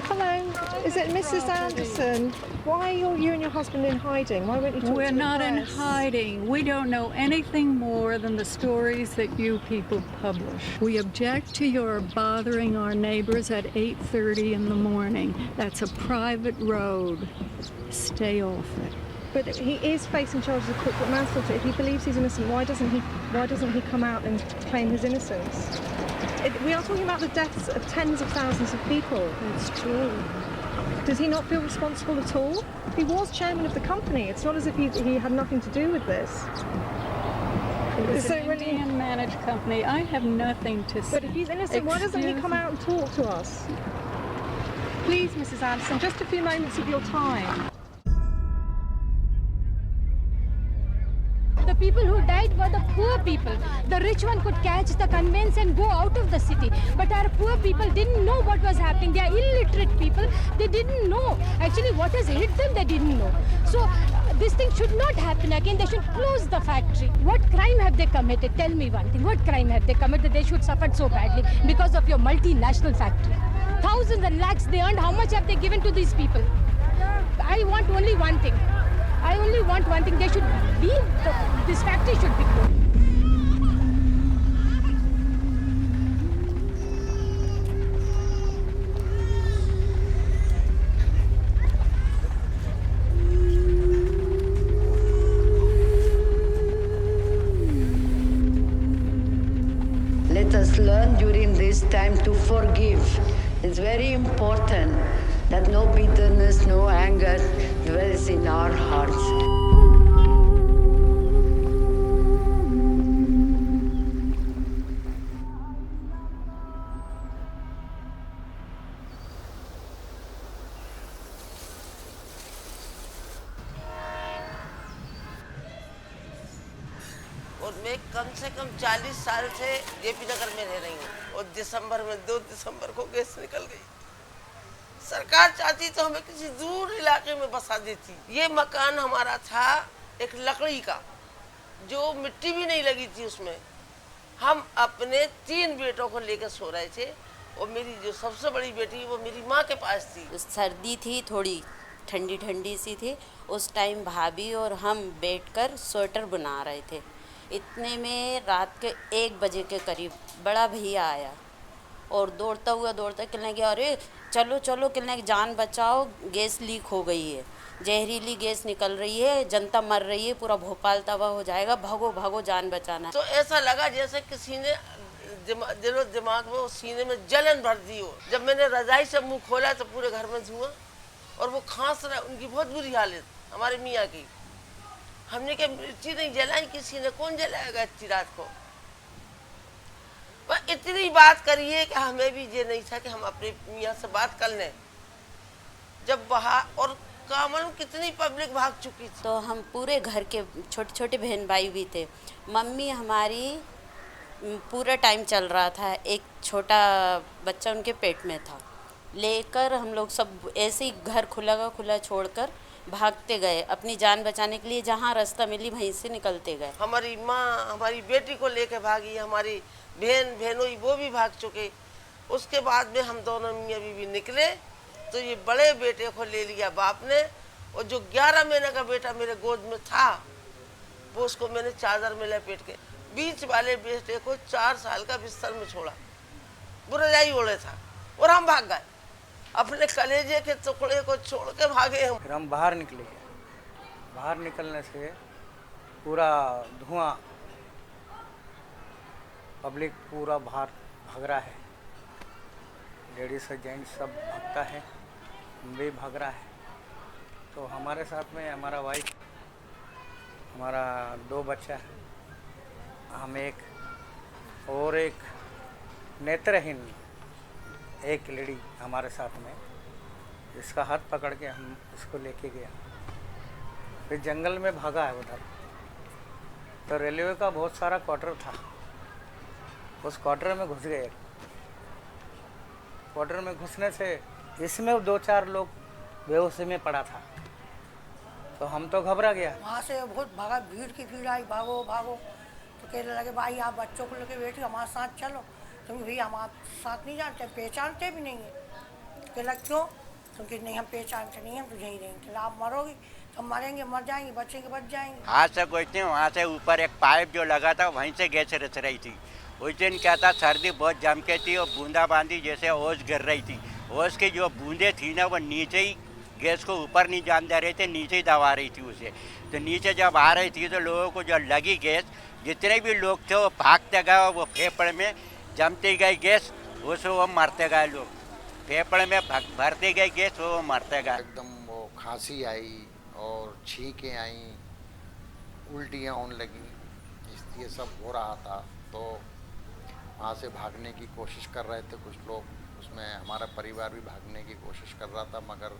Hello, is it Mrs. Anderson? Why are you and your husband in hiding? Why won't you talk We're to the not in press? hiding. We don't know anything more than the stories that you people publish. We object to your bothering our neighbors at 8:30 in the morning. That's a private road. Stay off it. But he is facing charges of corporate manslaughter. If he believes he's innocent, why doesn't he come out and claim his innocence? We are talking about the deaths of tens of thousands of people. It's true. Does he not feel responsible at all? He was chairman of the company. It's not as if he had nothing to do with this. It's an Indian-managed company. I have nothing to say. But if he's innocent, why doesn't he come out and talk to us? Please, Mrs. Anderson, just a few moments of your time. The people who died were the poor people. The rich one could catch the conveyance and go out of the city. But our poor people didn't know what was happening. They are illiterate people. They didn't know. Actually, what has hit them, they didn't know. So this thing should not happen again. They should close the factory. What crime have they committed? Tell me one thing. What crime have they committed? They should suffer so badly because of your multinational factory. Thousands and lakhs they earned. How much have they given to these people? I want only one thing. They should be, this factory should be closed. Let us learn during this time to forgive. It's very important that no bitterness, no anger dwells in our hearts. और मैं कम से कम 40 साल से JP नगर में रह रही हूँ और दिसंबर में 2 दिसंबर को गैस निकल गई। सरकार चाहती तो हमें किसी दूर इलाके में बसा देती। ये मकान हमारा था एक लकड़ी का, जो मिट्टी भी नहीं लगी थी उसमें। हम अपने 3 बेटों को लेकर सो रहे थे और मेरी जो सबसे बड़ी बेटी वो मेरी माँ के पास थी। सर्दी थी, थोड़ी ठंडी ठंडी सी थी। उस टाइम भाभी और हम बैठकर स्वेटर बना रहे थे। इतने में रात के 1 बजे के करीब बड़ा भैया आया और दौड़ता कहने लगे, अरे चलो चलो, कहने लगे जान बचाओ, गैस लीक हो गई है, जहरीली गैस निकल रही है, जनता मर रही है, पूरा भोपाल तबाह हो जाएगा, भागो भागो जान बचाना। तो ऐसा लगा जैसे किसी ने दिमाग में, सीने में जलन भर दी हो। जब मैंने रजाई से मुंह खोला तो पूरे घर में धुआं और वो खांस रहा, उनकी बहुत बुरी हालत, हमारे मियाँ की। हमने क्या मिर्ची नहीं जलाई, किसी ने कौन जलाएगा इतनी रात को। पर इतनी बात करिए कि हमें भी ये नहीं था कि हम अपने मियाँ से बात कर लें। जब बाहर और कामन कितनी पब्लिक भाग चुकी थी। तो हम पूरे घर के छोटे छोटे बहन भाई भी थे। मम्मी हमारी पूरा टाइम चल रहा था, एक छोटा बच्चा उनके पेट में था, लेकर हम लोग सब ऐसे ही घर खुला छोड़कर भागते गए अपनी जान बचाने के लिए। जहाँ रास्ता मिली वहीं से निकलते गए। हमारी माँ हमारी बेटी को लेकर भागी, हमारी बहनों वो भी भाग चुके। उसके बाद में हम दोनों मियाँ बीवी निकले तो ये बड़े बेटे को ले लिया बाप ने, और जो 11 महीने का बेटा मेरे गोद में था वो उसको मैंने चादर में लपेट के, बीच वाले बेटे को 4 साल का बिस्तर में छोड़ा, वो रजाई ओढ़े था, और हम भाग गए। अपने कलेजे के टुकड़े को छोड़ के भागे हम। फिर हम बाहर निकले। बाहर निकलने से पूरा धुआं, पब्लिक पूरा बाहर भाग रहा है, लेडीज और जेंट्स सब भागता है, हम भी भाग रहा है। तो हमारे साथ में हमारा वाइफ, हमारा 2 बच्चा, हम एक और एक नेत्रहीन एक लेडी हमारे साथ में, इसका हाथ पकड़ के हम उसको लेके गया। फिर जंगल में भागा है उधर। तो रेलवे का बहुत सारा क्वार्टर था, उस क्वार्टर में घुस गए। क्वार्टर में घुसने से इसमें 2-4 लोग बेहोशी में पड़ा था, तो हम तो घबरा गया। वहाँ से बहुत भागा, भीड़ की भीड़ आई, भागो भागो। तो कहने लगे, भाई आप बच्चों को लेके बैठे हमारे साथ चलो। तुम भी हम आप साथ नहीं जानते, पहचानते भी नहीं है। तो कहला क्यों? तो कि नहीं हम पहचानते नहीं, हम तो यहीं रहेंगे। आप मरोगी तो हम मरेंगे, मर जाएंगे, बचेंगे बच जाएंगे। हाथ से कोई वहाँ से ऊपर एक पाइप जो लगा था वहीं से गैस रिस रही थी। उस दिन क्या था, सर्दी बहुत जम के थी और बूंदाबांदी जैसे ओस गिर रही थी। ओस की जो बूंदें थी ना वो नीचे ही गैस को ऊपर नहीं जान दे रहे थे, नीचे ही दबा रही थी उसे। तो नीचे जब आ रही थी तो लोगों को जो लगी गैस, जितने भी लोग थे वो भागते गए और वो फेफड़े में जमती गई गैस, उससे वो मरते गए लोग। फेफड़े में भरती गई गैस, वो मरते गए। एकदम वो खांसी आई और छींकें आई, उल्टियाँ होने लगी, ये सब हो रहा था। तो वहाँ से भागने की कोशिश कर रहे थे कुछ लोग, उसमें हमारा परिवार भी भागने की कोशिश कर रहा था, मगर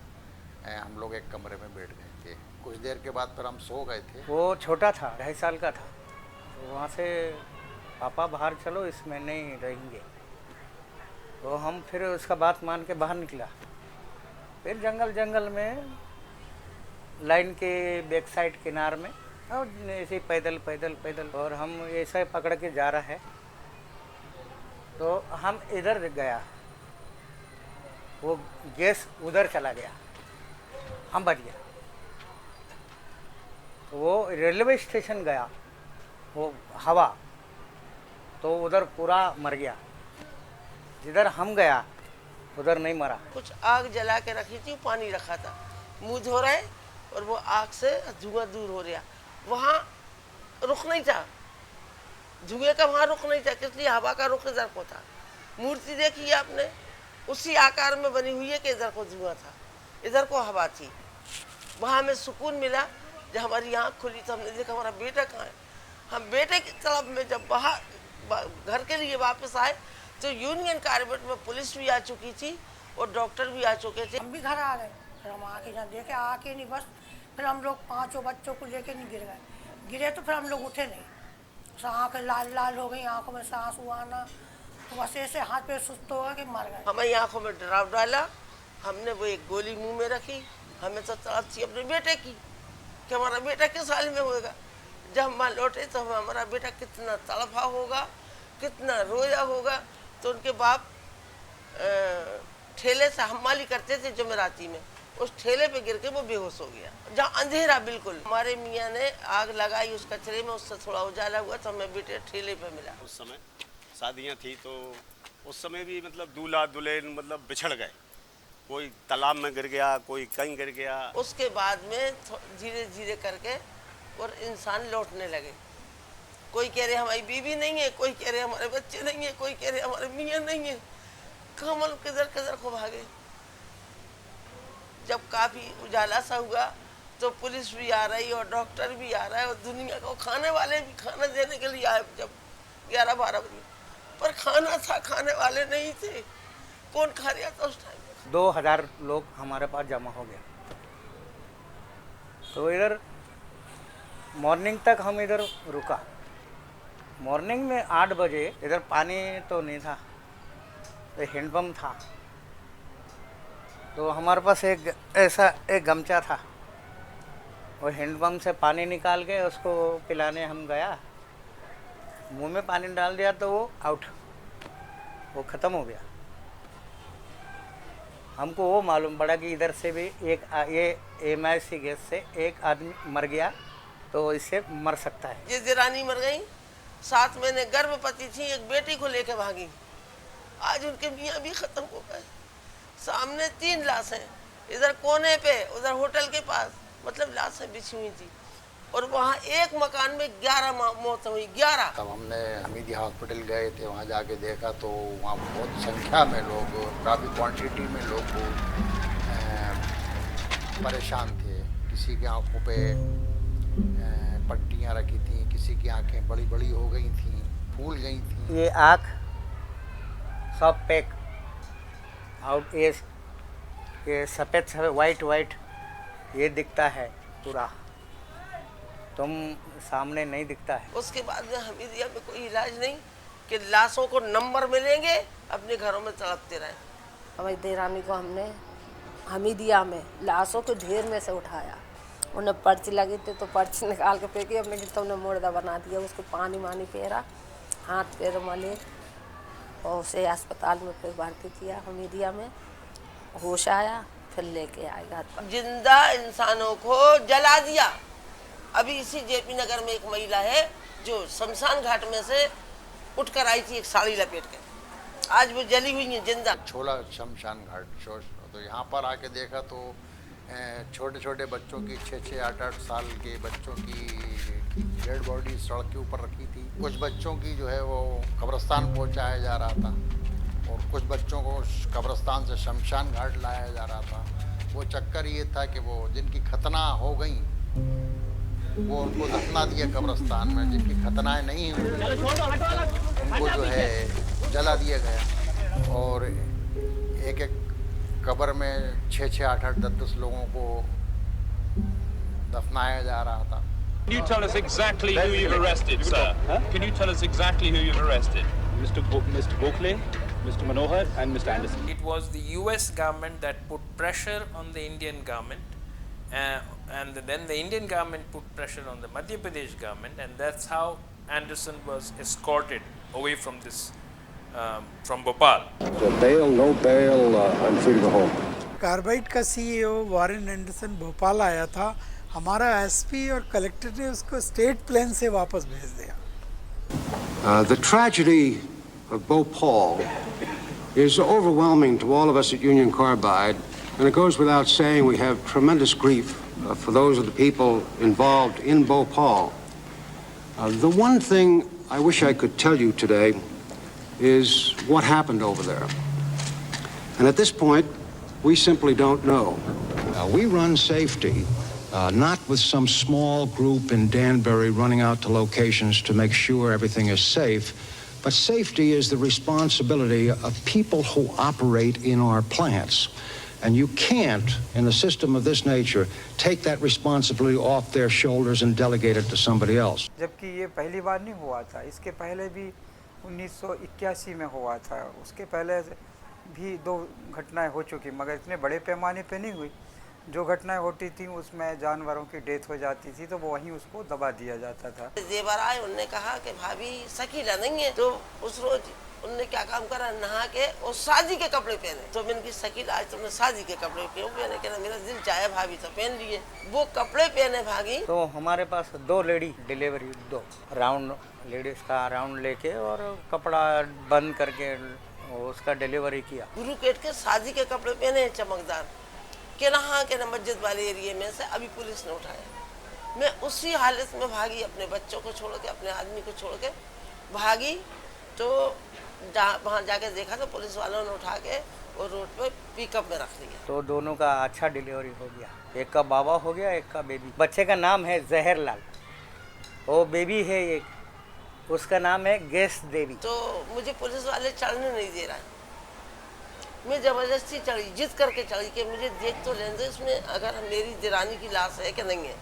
हम लोग एक कमरे में बैठ गए थे। कुछ देर के बाद फिर हम सो गए थे। वो छोटा था, 2.5 साल का था। तो वहाँ से पापा बाहर चलो, इसमें नहीं रहेंगे। तो हम फिर उसका बात मान के बाहर निकला। फिर जंगल में लाइन के बैक साइड किनार में और ऐसे पैदल और हम ऐसा पकड़ के जा रहा है। तो हम इधर गया, वो गैस उधर चला गया, हम बच गया। तो वो रेलवे स्टेशन गया, वो हवा, तो उधर पूरा मर गया। जिधर हम गया उधर नहीं मरा। कुछ आग जला के रखी थी, पानी रखा था, मुंह धो रहे और वो आग से धुआं दूर हो रहा। वहाँ रुख नहीं था, धुएं का वहाँ रुख नहीं था, इसलिए हवा का रुख इधर को था। मूर्ति देखी आपने, उसी आकार में बनी हुई है कि इधर को धुआं था, इधर को हवा थी। वहाँ हमें सुकून मिला। जब हमारी आँख खुली तो हमने देखा हमारा बेटा कहाँ है। हम बेटे की तरफ में जब बाहर घर के लिए वापस आए तो यूनियन कार्बेट में पुलिस भी आ चुकी थी और डॉक्टर भी आ चुके थे। हम भी घर आ गए, फिर हम आके जहाँ देखे, आके नहीं बस फिर हम लोग 5 बच्चों को लेके नहीं गिर गए। गिरे तो फिर हम लोग उठे नहीं, आँखें लाल हो गई, आँखों में सांस आना, तो बस ऐसे हाथ पे सुस्त हो गए कि मर गए। हमारी आँखों में डराव डाला, हमने वो एक गोली मुंह में रखी। हमें तो तड़प थी अपने बेटे की कि हमारा बेटा किस हाल में होगा। जब हम वहाँ लौटे तो हमारा बेटा कितना तड़फा होगा, कितना रोया होगा। तो उनके बाप ठेले से हमाली करते थे जुमेराती में, उस ठेले पे गिर के वो बेहोश हो गया। जहाँ अंधेरा बिल्कुल, हमारे मियाँ ने आग लगाई उस कचरे में, उससे थोड़ा उजाला हुआ तो हमें बेटे ठेले पे मिला। उस समय शादियाँ थी तो उस समय भी मतलब दूल्हा दुल्हन मतलब बिछड़ गए, कोई तालाब में गिर गया, कोई कहीं गिर गया। उसके बाद में धीरे धीरे करके और इंसान लौटने लगे। कोई कह रहे हमारी बीवी नहीं है, कोई कह रहे हमारे बच्चे नहीं है, कोई कह रहे हमारे मियाँ नहीं है। कमल किधर को भागे। जब काफ़ी उजाला सा हुआ तो पुलिस भी आ रही और डॉक्टर भी आ रहा है और दुनिया को खाने वाले भी खाना देने के लिए आए। जब 11-12 बजे पर खाना था, खाने वाले नहीं थे। कौन खा रहा था उस टाइम? 2000 लोग हमारे पास जमा हो गया। तो इधर मॉर्निंग तक हम इधर रुका। मॉर्निंग में 8 बजे इधर पानी तो नहीं था, तो हैंडपम्प था। तो हमारे पास एक गमछा था, और हैंडपम्प से पानी निकाल के उसको पिलाने हम गया। मुंह में पानी डाल दिया तो वो आउट, वो ख़त्म हो गया। हमको वो मालूम पड़ा कि इधर से भी ये MIC गैस से एक आदमी मर गया, तो इससे मर सकता है। ये देरानी मर गई, 7 महीने गर्भवती थी, एक बेटी को लेकर भागी। आज उनके मियाँ भी खत्म हो गए। सामने 3 लाशें, इधर कोने पे, उधर होटल के पास, मतलब लाशें बिछी हुई थी। और वहाँ एक मकान में 11 मौत हुई, 11। तब हमने हमीदी हॉस्पिटल गए थे, वहाँ जाके देखा तो वहाँ बहुत संख्या में लोग, काफ़ी क्वांटिटी में लोग परेशान थे। किसी की आंखों पे पट्टियाँ रखी थी, किसी की आंखें बड़ी बड़ी हो गई थी, फूल गई थी। ये आँख सब पैक आउट, ये सफ़ेद वाइट ये दिखता है पूरा, तुम सामने नहीं दिखता है। उसके बाद में हमीदिया में कोई इलाज नहीं कि लाशों को नंबर मिलेंगे, अपने घरों में तड़पते रहे। हमारी देरानी को हमने हमीदिया में लाशों के ढेर में से उठाया। उन्हें पर्ची लगी थी तो पर्ची निकाल के फेंकी, हमने तो उन्हें मुर्दा बना दिया। उसको पानी फेरा, हाथ पैर मले और उसे अस्पताल में फिर भर्ती किया हमीदिया में। होश आया, फिर लेके आए घर पर। जिंदा इंसानों को जला दिया। अभी इसी जेपी नगर में एक महिला है जो शमशान घाट में से उठकर आई थी एक साड़ी लपेट के, आज वो जली हुई है जिंदा। छोला शमशान घाट तो यहाँ पर आके देखा तो छोटे छोटे बच्चों की 6-6, 8-8 साल के बच्चों की डेड बॉडी सड़क के ऊपर रखी थी। कुछ बच्चों की जो है वो कब्रिस्तान पहुँचाया जा रहा था और कुछ बच्चों को कब्रिस्तान से शमशान घाट लाया जा रहा था। वो चक्कर ये था कि वो जिनकी खतना हो गई वो उनको दफना दिया कब्रिस्तान में, जिनकी खतनाएं नहीं हुई उनको जो है जला दिया गया और एक एक कब्र में 6-6, 8-8, 10-10 लोगों को दफनाया जा रहा था। Can you tell us exactly who you've arrested, sir? Can you tell us exactly who you've arrested? Mr. Gokhale, Mr. Manohar, and Mr. Anderson. It was the U.S. government that put pressure on the Indian government, and then the Indian government put pressure on the Madhya Pradesh government, and that's how Anderson was escorted away from this, from Bhopal. So bail, no bail, I'm free to go home. Carbide का CEO Warren Anderson Bhopal आया था, हमारा SP और collector ने उसको state plane से वापस भेज दिया। The tragedy of Bhopal is overwhelming to all of us at Union Carbide, and it goes without saying we have tremendous grief for those of the people involved in Bhopal. The one thing I wish I could tell you today is what happened over there. And at this point, we simply don't know. We run safety, not with some small group in Danbury running out to locations to make sure everything is safe, but safety is the responsibility of people who operate in our plants. And you can't, in a system of this nature, take that responsibility off their shoulders and delegate it to somebody else. जबकि ये पहली बार नहीं हुआ था, इसके पहले भी 1981 में हुआ था, उसके पहले भी 2 घटनाएं हो चुकी, मगर इतने बड़े पैमाने पे नहीं हुई। जो घटनाएं होती थी उसमें जानवरों की डेथ हो जाती थी तो वो वहीं उसको दबा दिया जाता था। जेवर आए, उन्होंने कहा कि भाभी शकीला नहीं है, तो उस रोज उन्होंने क्या काम करा, नहा के और शादी के कपड़े पहने। तो मैंने की शकील आज तुमने शादी के कपड़े क्यों पहने? कहना मेरा दिल चाहे भाभी तो पहन लिए। वो कपड़े पहने भागी। तो हमारे पास 2 लेडी डिलीवरी, 2 राउंड लेडीज का राउंड लेके और कपड़ा बंद करके उसका डिलीवरी किया। गुरु केट के शादी के कपड़े पहने चमकदार के नहा के मस्जिद वाले एरिया में से अभी पुलिस ने उठाया। मैं उसी हालत में भागी, अपने बच्चों को छोड़ के, अपने आदमी को छोड़ के भागी। तो वहाँ जाके देखा तो पुलिस वालों ने उठा के और रोड पे पिकअप में रख दिया। तो दोनों का अच्छा डिलीवरी हो गया, एक का बाबा हो गया, एक का बेबी। बच्चे का नाम है जहर लाल, वो बेबी है एक, उसका नाम है गैस देवी। तो मुझे पुलिस वाले चढ़ने नहीं दे रहा है, मैं जबरदस्ती चढ़ी, जिद करके चढ़ी कि मुझे देख तो लेने दो इसमें अगर मेरी दिरानी की लाश है कि नहीं है।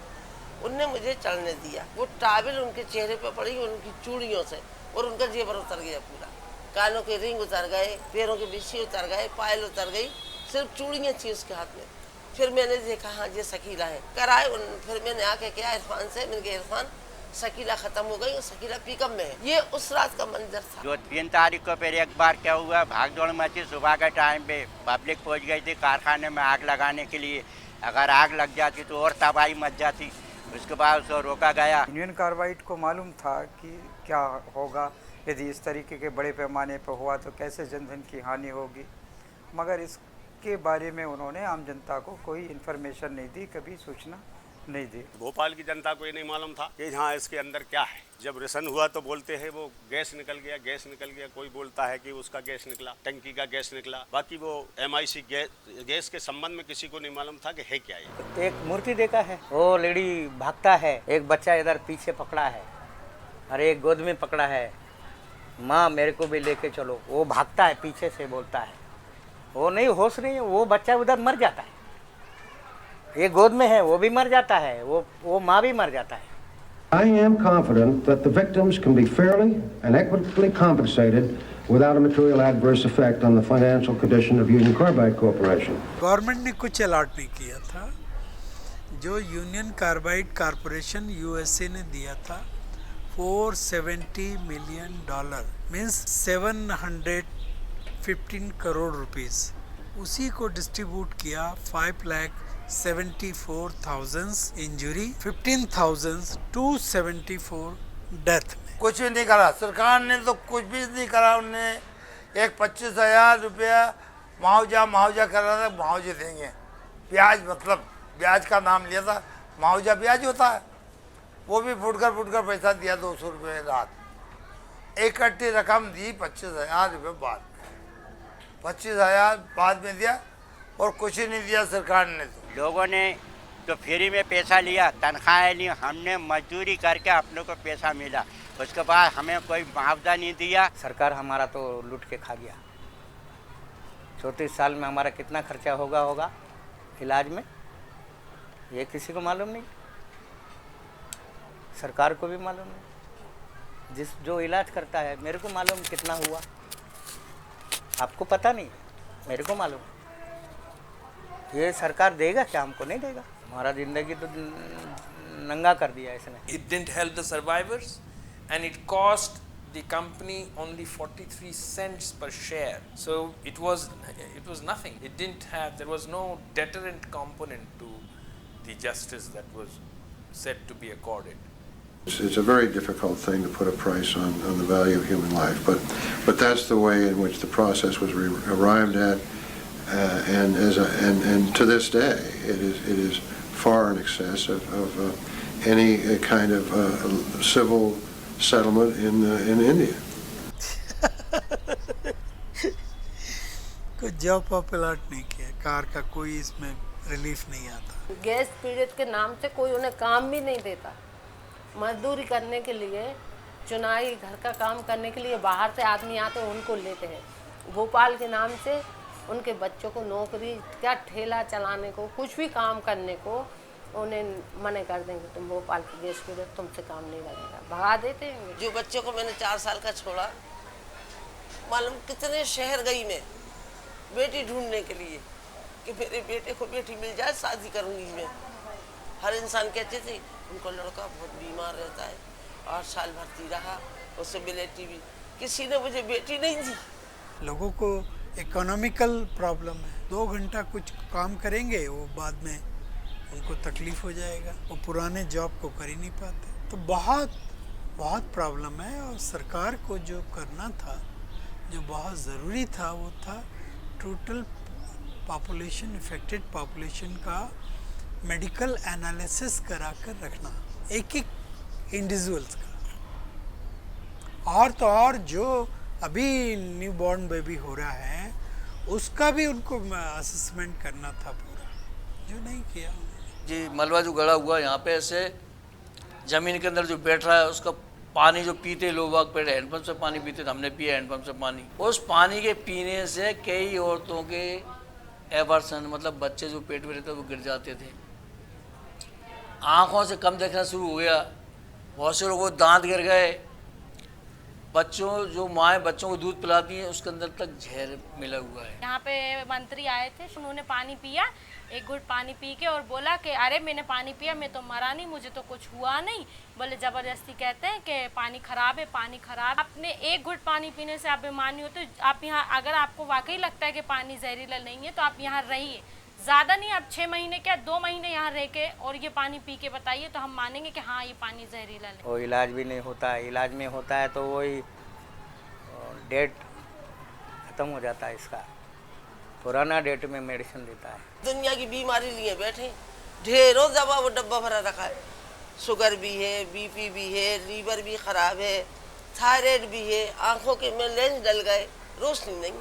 उनने मुझे चढ़ने दिया। वो टावल उनके चेहरे पे पड़ी, उनकी चूड़ियों से, और उनका जेवर उतर गया पूरा, कानों के रिंग उतर गए, पैरों के बिछी उतर गए, पायल उतर गई, सिर्फ चूड़ियाँ थी उसके हाथ में। फिर मैंने देखा हाँ ये शकीला है, कराए। फिर मैंने आके क्या इरफान से, मैंने कहा इरफान शकीला खत्म हो गई और शकीला पिकअप में है। ये उस रात का मंजर था। जो 3 तारीख को फिर एक बार क्या हुआ, भागदौड़ मची सुबह के टाइम पे, पब्लिक पहुंच गई थी कारखाने में आग लगाने के लिए। अगर आग लग जाती तो और तबाही मच जाती, उसके बाद उसको रोका गया। यूनियन कार्बाइड को मालूम था कि क्या होगा यदि इस तरीके के बड़े पैमाने पर हुआ तो कैसे जनधन की हानि होगी, मगर इसके बारे में उन्होंने आम जनता को कोई इन्फॉर्मेशन नहीं दी, कभी सूचना नहीं दी। भोपाल की जनता को ये नहीं मालूम था कि हाँ इसके अंदर क्या है। जब रेशन हुआ तो बोलते हैं वो गैस निकल गया, गैस निकल गया। कोई बोलता है कि उसका गैस निकला, टंकी का गैस निकला। बाकी वो MIC गैस के संबंध में किसी को नहीं मालूम था कि है क्या ये। एक मूर्ति देखा है, वो लेडी भागता है, एक बच्चा इधर पीछे पकड़ा है और एक गोद में पकड़ा है, माँ मेरे को भी लेके चलो। वो भागता है पीछे से, बोलता है वो नहीं, होश नहीं है, वो बच्चा उधर मर जाता है। ये गोद में है, वो भी मर जाता है, वो माँ भी मर जाता है। I am confident that the victims can be fairly and equitably compensated without a material adverse effect on the financial condition of Union Carbide Corporation. Government ने कुछ अलॉट नहीं किया था, जो यूनियन कार्बाइड कॉरपोरेशन USA ने दिया था $470 million, means 715 crore rupees उसी को डिस्ट्रीब्यूट किया। 5,74,000 इंजरी, 15,274 डेथ में। कुछ भी नहीं करा सरकार ने, तो कुछ भी नहीं करा। उन्होंने एक 25,000 रुपया मुआवजा कर रहा था, मुआवजे देंगे। ब्याज, मतलब ब्याज का नाम लिया था, मुआवजा ब्याज होता है, वो भी फुटकर पैसा दिया 200 रुपये रात। इकट्ठी रकम दी 25,000 रुपये बाद में, 25,000 बाद में दिया और कुछ ही नहीं दिया सरकार ने। तो लोगों ने तो फ्री में पैसा लिया, तनख्वाहें ली, हमने मजदूरी करके अपने को पैसा मिला, उसके बाद हमें कोई मुआवजा नहीं दिया। सरकार हमारा तो लूट के खा गया। 34 साल में हमारा कितना खर्चा होगा इलाज में, ये किसी को मालूम नहीं, सरकार को भी मालूम नहीं। जो इलाज करता है मेरे को मालूम कितना हुआ, आपको पता नहीं, मेरे को मालूम। ये सरकार देगा क्या? हमको नहीं देगा। हमारा जिंदगी तो नंगा कर दिया इसने। It didn't help the survivors and it cost the company only 43 cents per share. So it was nothing. It didn't have, there was no deterrent component to the justice that was said to be accorded. It's a very difficult thing to put a price on the value of human life, but that's the way in which the process was arrived at, and to this day it is far in excess of any kind of civil settlement in India. कुछ job popular नहीं किया, car का कोई इसमें relief नहीं आता। Gas पीड़ित के नाम से कोई उन्हें काम भी नहीं देता। मजदूरी करने के लिए, चुनाई घर का काम करने के लिए बाहर से आदमी आते हैं, उनको लेते हैं। भोपाल के नाम से उनके बच्चों को नौकरी, क्या ठेला चलाने को, कुछ भी काम करने को उन्हें मना कर देंगे, तुम भोपाल की गैस पीड़ित, तुमसे काम नहीं लगेगा, भगा देते हैं। जो बच्चों को मैंने 4 साल का छोड़ा, मालूम कितने शहर गई मैं बेटी ढूंढने के लिए कि मेरे बेटे को बेटी मिल जाए, शादी करूँगी मैं। हर इंसान कहते थे उनको लड़का बहुत बीमार रहता है, 8 साल भर्ती रहा, उससे बेटी भी, किसी ने मुझे बेटी नहीं दी। लोगों को इकोनॉमिकल प्रॉब्लम है, 2 घंटा कुछ काम करेंगे, वो बाद में उनको तकलीफ हो जाएगा, वो पुराने जॉब को कर ही नहीं पाते। तो बहुत प्रॉब्लम है। और सरकार को जो करना था, जो बहुत ज़रूरी था, वो था टोटल पॉपुलेशन, इफेक्टेड पॉपुलेशन का मेडिकल एनालिसिस करा कर रखना, एक इंडिविजुअल्स का। और तो और जो अभी न्यू बॉर्न बेबी हो रहा है, उसका भी उनको असेसमेंट करना था पूरा, जो नहीं किया जी। मलबा जो गड़ा हुआ यहाँ पे, ऐसे ज़मीन के अंदर जो बैठ रहा है, उसका पानी जो पीते लोग बाग पहले हैंडपम्प से पानी पीते थे, हमने पिया हैंडपम्प से पानी। उस पानी के पीने से कई औरतों के एबॉर्शन, मतलब बच्चे जो पेट में रहते वो गिर जाते थे, आँखों से कम देखना शुरू हो गया, बहुत से लोगों को दांत गिर गए, बच्चों जो माएँ बच्चों को दूध पिलाती हैं उसके अंदर तक जहर मिला हुआ है। यहाँ पे मंत्री आए थे, उन्होंने पानी पिया, एक घुट पानी पी के और बोला कि अरे मैंने पानी पिया, मैं तो मरा नहीं, मुझे तो कुछ हुआ नहीं। बोले ज़बरदस्ती कहते हैं कि पानी ख़राब है, पानी ख़राब। आपने एक घुट पानी पीने से आप बीमार नहीं होते। आप यहाँ, अगर आपको वाकई लगता है कि पानी जहरीला नहीं है, तो आप यहाँ रहिए, ज़्यादा नहीं, आप 6 महीने क्या 2 महीने यहाँ रह के और ये पानी पी के बताइए, तो हम मानेंगे कि हाँ ये पानी जहरीला नहीं। वो इलाज भी नहीं होता है, इलाज में होता है तो वही डेट ख़त्म हो जाता है इसका, पुराना डेट में मेडिसिन देता है। दुनिया की बीमारी लिए बैठे, ढेरों दवा वो डब्बा भरा रखा है, शुगर भी है, बीपी भी है, लीवर भी ख़राब है, थायराइड भी है, आँखों के में लेंस डल गए, रोशनी नहीं,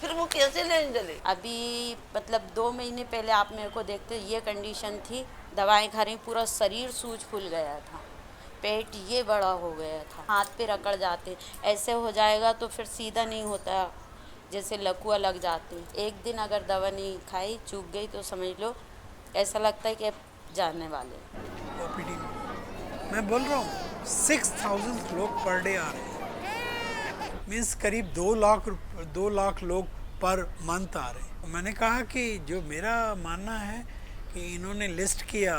फिर वो कैसे लेंस डले। अभी मतलब 2 महीने पहले आप मेरे को देखते, ये कंडीशन थी, दवाएं खा रही, पूरा शरीर सूज फूल गया था, पेट ये बड़ा हो गया था, हाथ पे अकड़ जाते, ऐसे हो जाएगा तो फिर सीधा नहीं होता, जैसे लकवा लग जाती। एक दिन अगर दवा नहीं खाई, चूक गई, तो समझ लो ऐसा लगता है कि अब जाने वाले। ओपीडी मैं बोल रहा हूँ 6000 लोग पर डे आ रहे हैं, मीन्स करीब 2 लाख लोग पर मंथ आ रहे हैं। मैंने कहा कि जो मेरा मानना है कि इन्होंने लिस्ट किया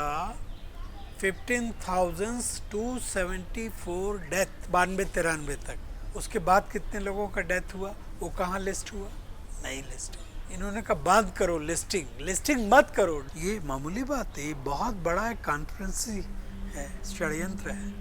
15,274 डेथ 92-93 तक, उसके बाद कितने लोगों का डेथ हुआ, वो कहाँ लिस्ट हुआ, नहीं लिस्ट। इन्होंने कहा बंद करो लिस्टिंग मत करो। ये मामूली बात है, ये बहुत बड़ा एक कॉन्फ्रेंसी है, षड्यंत्र है।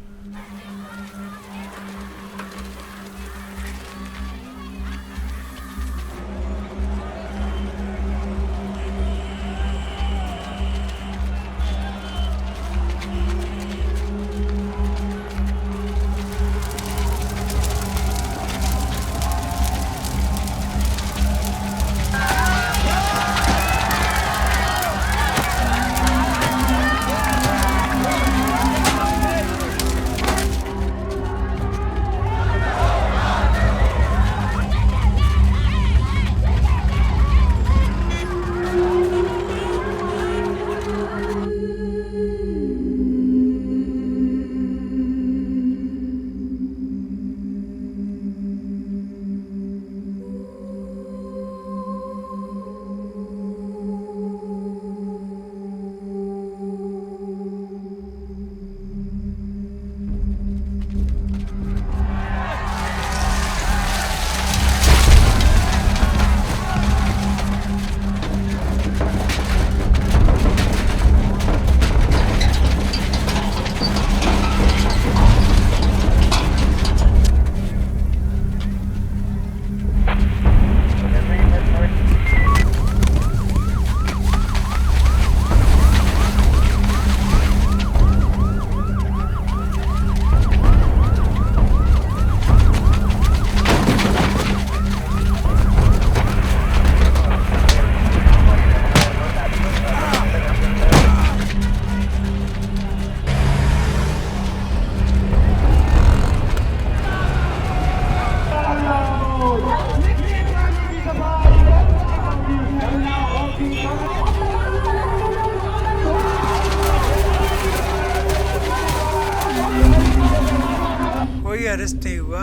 अरेस्ट नहीं हुआ।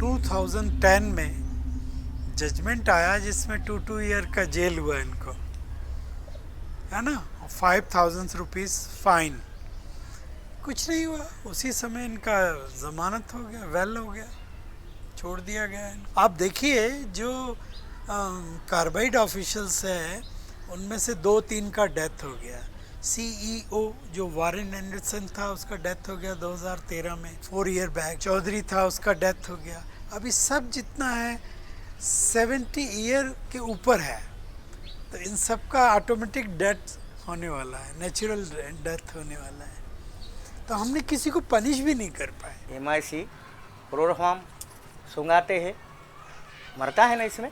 2010 में जजमेंट आया जिसमें 2 ईयर का जेल हुआ इनको, है ना, 5,000 रुपीज़ फाइन। कुछ नहीं हुआ, उसी समय इनका जमानत हो गया, वेल हो गया, छोड़ दिया गया। आप देखिए जो कार्बाइड ऑफिशियल्स हैं उनमें से 2-3 का डेथ हो गया। CEO जो वारेन एंडरसन था उसका डेथ हो गया 2013 में, 4 ईयर बैक। चौधरी था उसका डेथ हो गया। अभी सब जितना है 70 ईयर के ऊपर है, तो इन सब का ऑटोमेटिक डेथ होने वाला है, नेचुरल डेथ होने वाला है। तो हमने किसी को पनिश भी नहीं कर पाए। MIC प्रोग्राम सुंगाते हैं, मरता है ना, इसमें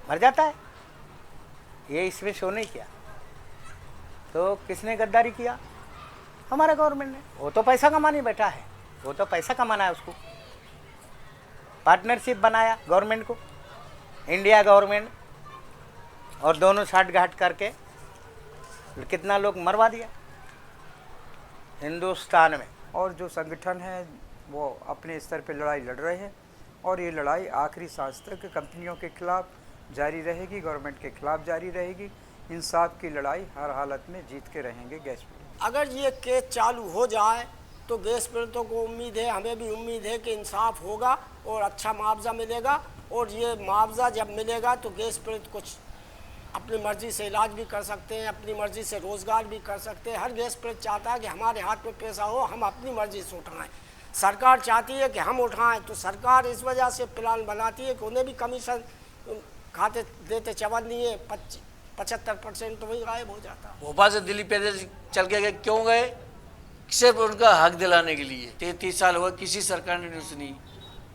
मर जाता है। ये इसमें शो नहीं किया तो किसने गद्दारी किया? हमारा गवर्नमेंट ने। वो तो पैसा कमाने बैठा है, वो तो पैसा कमाना है उसको। पार्टनरशिप बनाया गवर्नमेंट को, इंडिया गवर्नमेंट, और दोनों साठ घाट करके कितना लोग मरवा दिया हिंदुस्तान में। और जो संगठन है वो अपने स्तर पे लड़ाई लड़ रहे हैं, और ये लड़ाई आखिरी सांस तक कंपनियों के खिलाफ जारी रहेगी, गवर्नमेंट के खिलाफ जारी रहेगी। इंसाफ की लड़ाई हर हालत में जीत के रहेंगे गैस पीड़ित। अगर ये केस चालू हो जाए तो गैस पीड़ितों को उम्मीद है, हमें भी उम्मीद है कि इंसाफ होगा और अच्छा मुआवजा मिलेगा। और ये मुआवजा जब मिलेगा तो गैस पीड़ित कुछ अपनी मर्ज़ी से इलाज भी कर सकते हैं, अपनी मर्ज़ी से रोज़गार भी कर सकते हैं। हर गैस पीड़ित चाहता है कि हमारे हाथ में पैसा हो, हम अपनी मर्ज़ी से उठाएं। सरकार चाहती है कि हम उठाएं, तो सरकार इस वजह से प्लान बनाती है कि उन्हें भी कमीशन खाते देते चवन नहीं है, 75% तो वही गायब हो जाता। भोपाल से दिल्ली पैदल चल के गए, क्यों गए? सिर्फ उनका हक दिलाने के लिए। 33 साल हुआ, किसी सरकार ने नहीं सुनी।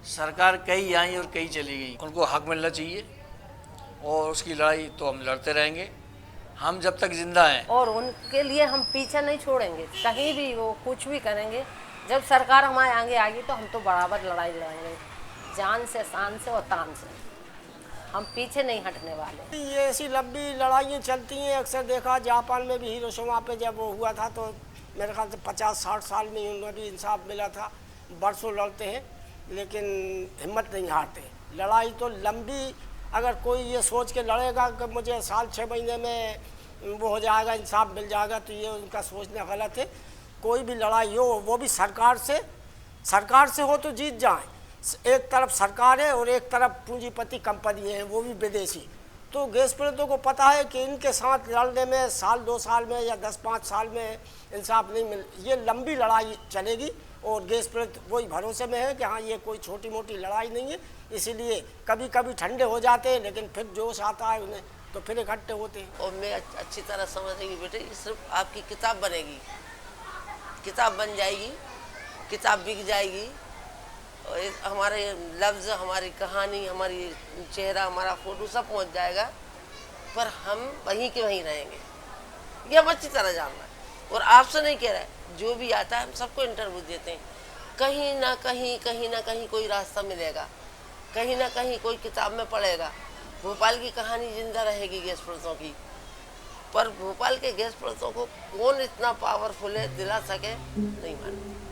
सरकार कई आई और कई चली गई। उनको हक मिलना चाहिए और उसकी लड़ाई तो हम लड़ते रहेंगे, हम जब तक जिंदा हैं। और उनके लिए हम पीछे नहीं छोड़ेंगे, कहीं भी वो कुछ भी करेंगे। जब सरकार हमारे आगे आएगी तो हम तो बराबर लड़ाई लड़ेंगे, जान से, शान से और तान से। हम पीछे नहीं हटने वाले। ये ऐसी लंबी लड़ाइयाँ चलती हैं। अक्सर देखा जापान में भी हिरोशिमा पे जब वो हुआ था तो मेरे ख्याल से 50-60 साल में उन्हें भी इंसाफ मिला था। बरसों लड़ते हैं लेकिन हिम्मत नहीं हारते। लड़ाई तो लंबी, अगर कोई ये सोच के लड़ेगा कि मुझे साल 6 महीने में वो हो जाएगा, इंसाफ मिल जाएगा, तो ये उनका सोचना गलत है। कोई भी लड़ाई हो वो भी सरकार से हो तो जीत जाए। एक तरफ सरकार है और एक तरफ पूंजीपति कंपनी है, वो भी विदेशी। तो गैस पीड़ितों को पता है कि इनके साथ लड़ने में साल 2 साल में या 10-5 साल में इंसाफ नहीं मिल, ये लंबी लड़ाई चलेगी। और गैस पीड़ित वही भरोसे में है कि हाँ ये कोई छोटी मोटी लड़ाई नहीं है, इसीलिए कभी कभी ठंडे हो जाते हैं लेकिन फिर जोश आता है उन्हें तो फिर इकट्ठे होते हैं। और मैं अच्छी तरह समझेंगी बेटे, ये सिर्फ आपकी किताब बनेगी, किताब बन जाएगी, किताब बिक जाएगी और हमारे लफ्ज़, हमारी कहानी, हमारी चेहरा, हमारा फ़ोटो सब पहुंच जाएगा, पर हम वहीं के वहीं रहेंगे, ये हम अच्छी तरह जानना है। और आपसे नहीं कह रहा है, जो भी आता है हम सबको इंटरव्यू देते हैं, कहीं ना कहीं कोई रास्ता मिलेगा, कहीं ना कहीं कोई किताब में पढ़ेगा। भोपाल की कहानी जिंदा रहेगी गैस पीड़ितों की, पर भोपाल के गैस पीड़ितों को कौन इतना पावरफुल है दिला सके, नहीं मालूम।